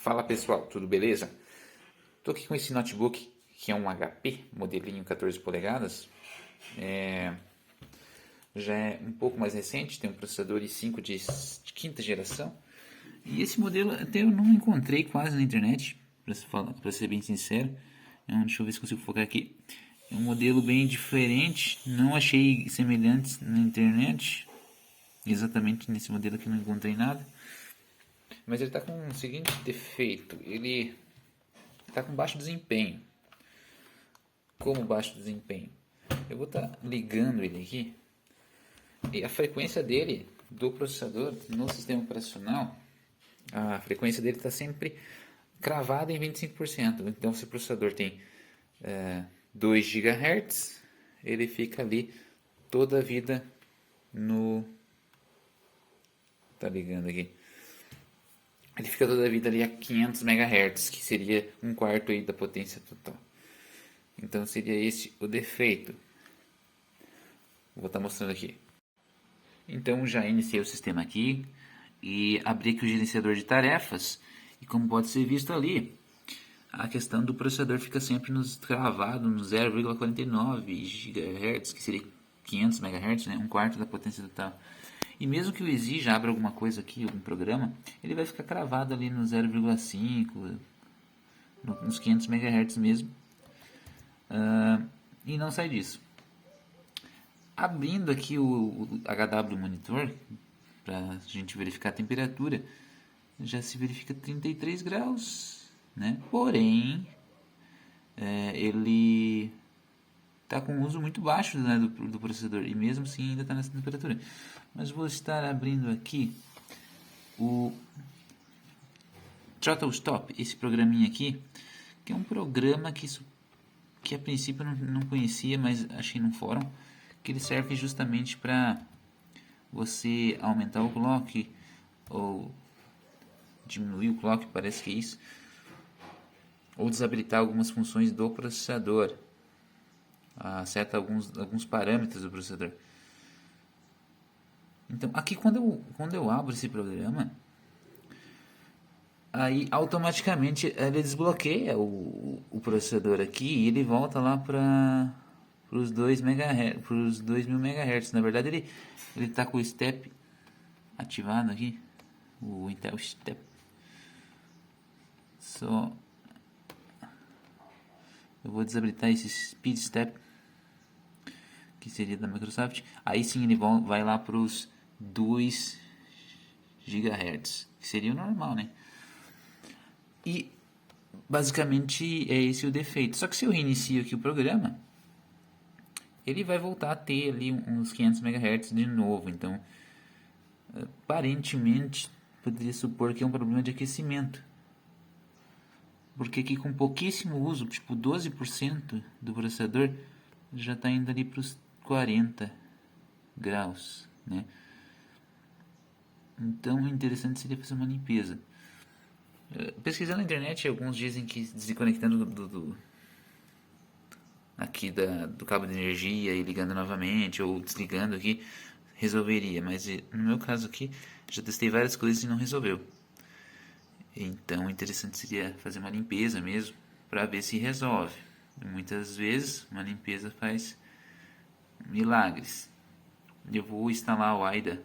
Fala pessoal, tudo beleza? Estou aqui com esse notebook que é um HP, modelinho 14 polegadas. Já é um pouco mais recente, tem um processador i5 de quinta geração. E esse modelo até eu não encontrei quase na internet, para ser bem sincero. Deixa eu ver se consigo focar aqui. É um modelo bem diferente, não achei semelhantes na internet. Exatamente nesse modelo aqui não encontrei nada. Mas ele está com o seguinte defeito, ele está com baixo desempenho. Como baixo desempenho? Eu vou estar ligando ele aqui e a frequência dele do processador no sistema operacional, a frequência dele está sempre cravada em 25%. Então, se o processador tem 2 GHz, ele fica ali toda a vida no... Tá ligando aqui. Ele fica toda a vida ali a 500 MHz, que seria um quarto aí da potência total. Então seria esse o defeito. Vou estar mostrando aqui. Então já iniciei o sistema aqui e abri aqui o gerenciador de tarefas. E como pode ser visto ali, a questão do processador fica sempre cravado no 0,49 GHz, que seria 500 MHz, né? Um quarto da potência total. E mesmo que o exija, abra alguma coisa aqui, algum programa, ele vai ficar cravado ali no 0,5, nos 500 MHz mesmo. E não sai disso. Abrindo aqui o HW Monitor, para a gente verificar a temperatura, já se verifica 33 graus, né? Porém, ele está com um uso muito baixo, né, do processador, e mesmo assim ainda está nessa temperatura. Mas vou estar abrindo aqui o Throttle Stop, esse programinha aqui, que é um programa que a princípio eu não conhecia, mas achei num fórum, que ele serve justamente para você aumentar o clock ou diminuir o clock, parece que é isso, ou desabilitar algumas funções do processador, acerta alguns parâmetros do processador. Então aqui quando eu abro esse programa, aí automaticamente ele desbloqueia o processador aqui e ele volta lá para os 2 MHz, para os 2000 MHz. Na verdade ele está com o step ativado aqui, o Intel Step. Só eu vou desabilitar esse Speed Step, que seria da Microsoft. Aí sim ele vai lá para os 2 GHz, que seria o normal, né? E basicamente é esse o defeito. Só que se eu reinicio aqui o programa, ele vai voltar a ter ali uns 500 MHz de novo. Então, aparentemente, poderia supor que é um problema de aquecimento. Porque aqui com pouquíssimo uso, tipo 12% do processador, já está indo ali para os 40 graus, né? Então, o interessante seria fazer uma limpeza. Pesquisando na internet, alguns dizem que desconectando do cabo de energia e ligando novamente, ou desligando aqui, resolveria. Mas no meu caso aqui, já testei várias coisas e não resolveu. Então, o interessante seria fazer uma limpeza mesmo, para ver se resolve. Muitas vezes, uma limpeza faz milagres. Eu vou instalar o AIDA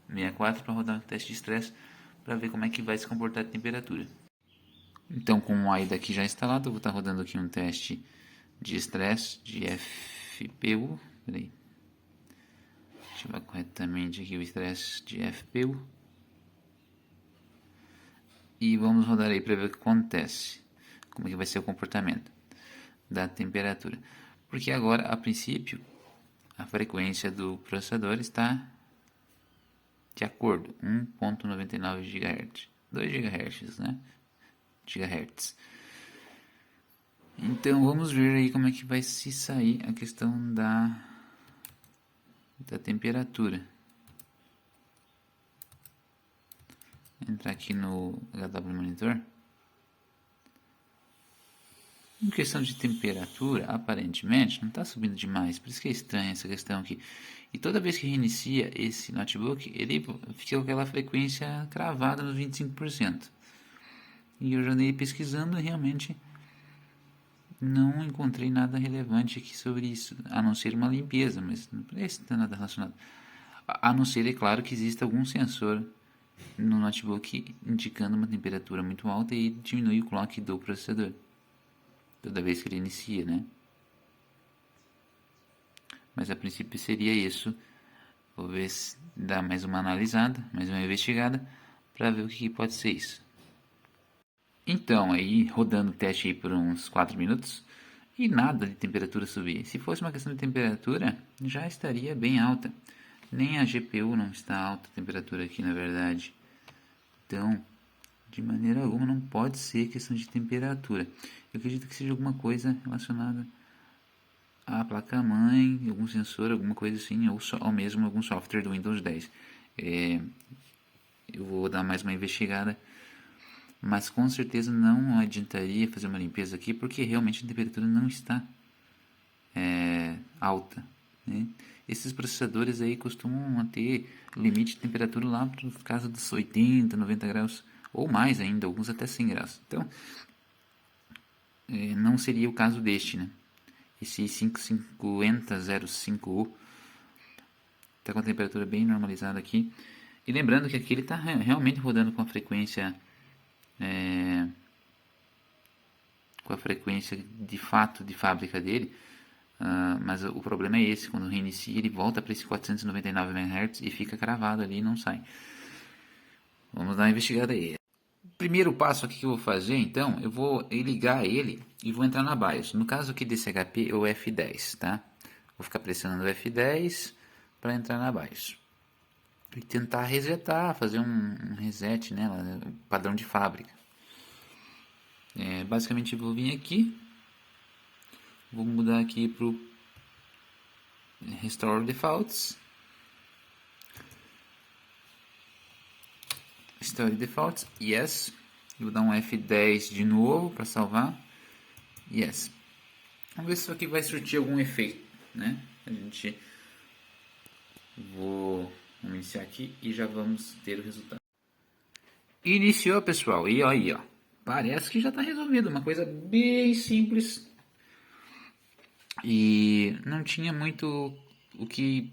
64 para rodar um teste de estresse, para ver como é que vai se comportar a temperatura. Então, com o AIDA aqui já instalado, eu vou estar rodando aqui um teste de estresse de FPU. Peraí. Ativar corretamente aqui o estresse de FPU. E vamos rodar aí para ver o que acontece. Como é que vai ser o comportamento da temperatura. Porque agora, a princípio, a frequência do processador está de acordo, 1.99 GHz, 2 GHz, né? GHz. Então vamos ver aí como é que vai se sair a questão da temperatura. Entrar aqui no HW Monitor. Em questão de temperatura, aparentemente não está subindo demais, por isso que é estranha essa questão aqui. E toda vez que reinicia esse notebook, ele fica com aquela frequência cravada nos 25%. E eu já andei pesquisando e realmente não encontrei nada relevante aqui sobre isso, a não ser uma limpeza, mas não parece ter nada relacionado. A não ser, é claro, que exista algum sensor no notebook indicando uma temperatura muito alta e diminui o clock do processador toda vez que ele inicia, né? Mas a princípio seria isso. Vou ver se dá mais uma analisada, mais uma investigada, para ver o que pode ser isso. Então, aí rodando o teste aí por uns 4 minutos e nada de temperatura subir. Se fosse uma questão de temperatura, já estaria bem alta. Nem a GPU não está alta a temperatura aqui, na verdade. Então, de maneira alguma não pode ser questão de temperatura. Eu acredito que seja alguma coisa relacionada à placa-mãe, algum sensor, alguma coisa assim, ou mesmo algum software do Windows 10. Eu vou dar mais uma investigada, mas com certeza não adiantaria fazer uma limpeza aqui, porque realmente a temperatura não está alta, né? Esses processadores aí costumam ter limite de temperatura lá por causa dos 80, 90 graus, ou mais ainda, alguns até 100 graus. Então, não seria o caso deste, né? Esse 55005U está com a temperatura bem normalizada aqui. E lembrando que aqui ele está realmente rodando com a frequência de fato de fábrica dele. Mas o problema é esse, quando reinicia ele volta para esse 499 MHz e fica cravado ali e não sai. Vamos dar uma investigada aí. Primeiro passo aqui que eu vou fazer, então, eu vou ligar ele e vou entrar na BIOS. No caso aqui desse HP é o F10, tá? Vou ficar pressionando o F10 para entrar na BIOS. E tentar resetar, fazer um reset, né, padrão de fábrica. Basicamente eu vou vir aqui, vou mudar aqui para o Restore Defaults. Restore Defaults, yes. Vou dar um F10 de novo para salvar. Yes. Vamos ver se isso aqui vai surtir algum efeito, né? Vamos iniciar aqui e já vamos ter o resultado. Iniciou, pessoal. E aí, ó. Parece que já está resolvido. Uma coisa bem simples. E não tinha muito o que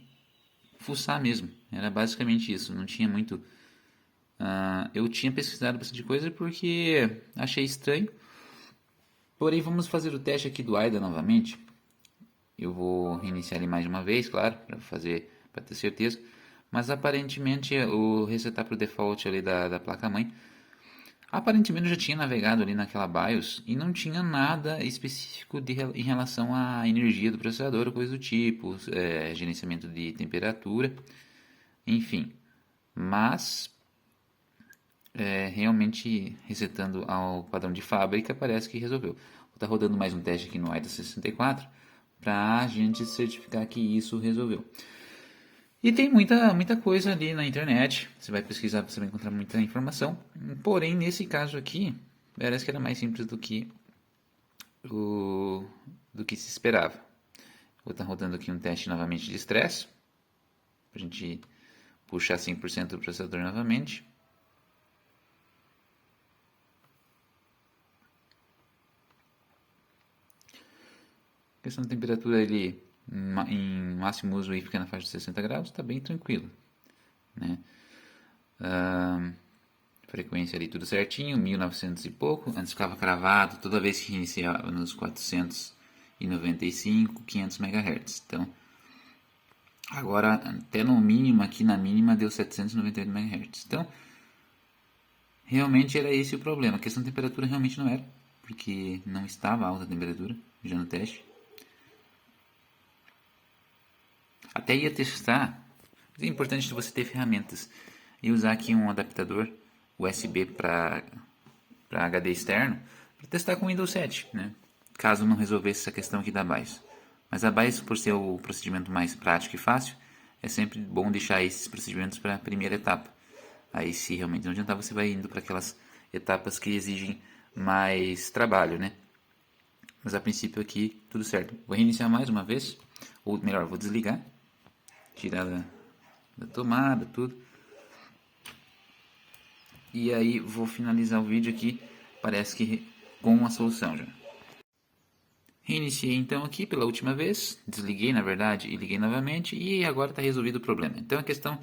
fuçar mesmo. Era basicamente isso. Não tinha muito. Eu tinha pesquisado bastante coisa porque achei estranho. Porém, vamos fazer o teste aqui do AIDA novamente. Eu vou reiniciar ele mais uma vez, claro, para ter certeza. Mas aparentemente o resetar para o default ali da placa-mãe. Aparentemente eu já tinha navegado ali naquela BIOS e não tinha nada específico em relação à energia do processador ou coisa do tipo, gerenciamento de temperatura, enfim. Mas realmente resetando ao padrão de fábrica parece que resolveu. Vou estar rodando mais um teste aqui no AIDA 64 para a gente certificar que isso resolveu. E tem muita coisa ali na internet. Você vai pesquisar, você vai encontrar muita informação. Porém, nesse caso aqui, parece que era mais simples do que se esperava. Vou estar rodando aqui um teste novamente de estresse. Para a gente puxar 100% do processador novamente. A questão da temperatura, ele em máximo uso aí fica na faixa de 60 graus, está bem tranquilo, né? Frequência ali tudo certinho, 1900 e pouco. Antes ficava cravado toda vez que iniciava nos 495, 500 MHz. Então, agora até no mínimo aqui na mínima deu 798 MHz. Então, realmente era esse o problema. A questão da temperatura realmente não era, porque não estava alta a temperatura já no teste. Até ia testar, mas é importante você ter ferramentas e usar aqui um adaptador USB para HD externo para testar com o Windows 7, né? Caso não resolvesse essa questão aqui da BIOS. Mas a BIOS, por ser o procedimento mais prático e fácil, é sempre bom deixar esses procedimentos para a primeira etapa. Aí, se realmente não adiantar, você vai indo para aquelas etapas que exigem mais trabalho, né? Mas a princípio aqui, tudo certo. Vou reiniciar mais uma vez, ou melhor, vou desligar, tirar da tomada, tudo. E aí vou finalizar o vídeo aqui parece que com a solução já. Reiniciei então aqui pela última vez, desliguei na verdade e liguei novamente e agora está resolvido o problema. Então a questão,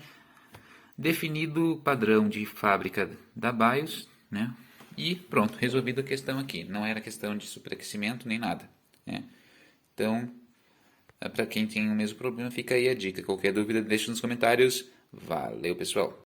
definido o padrão de fábrica da BIOS, né? E pronto, resolvida a questão aqui. Não era questão de superaquecimento nem nada, né? Então, para quem tem o mesmo problema, fica aí a dica. Qualquer dúvida, deixa nos comentários. Valeu, pessoal!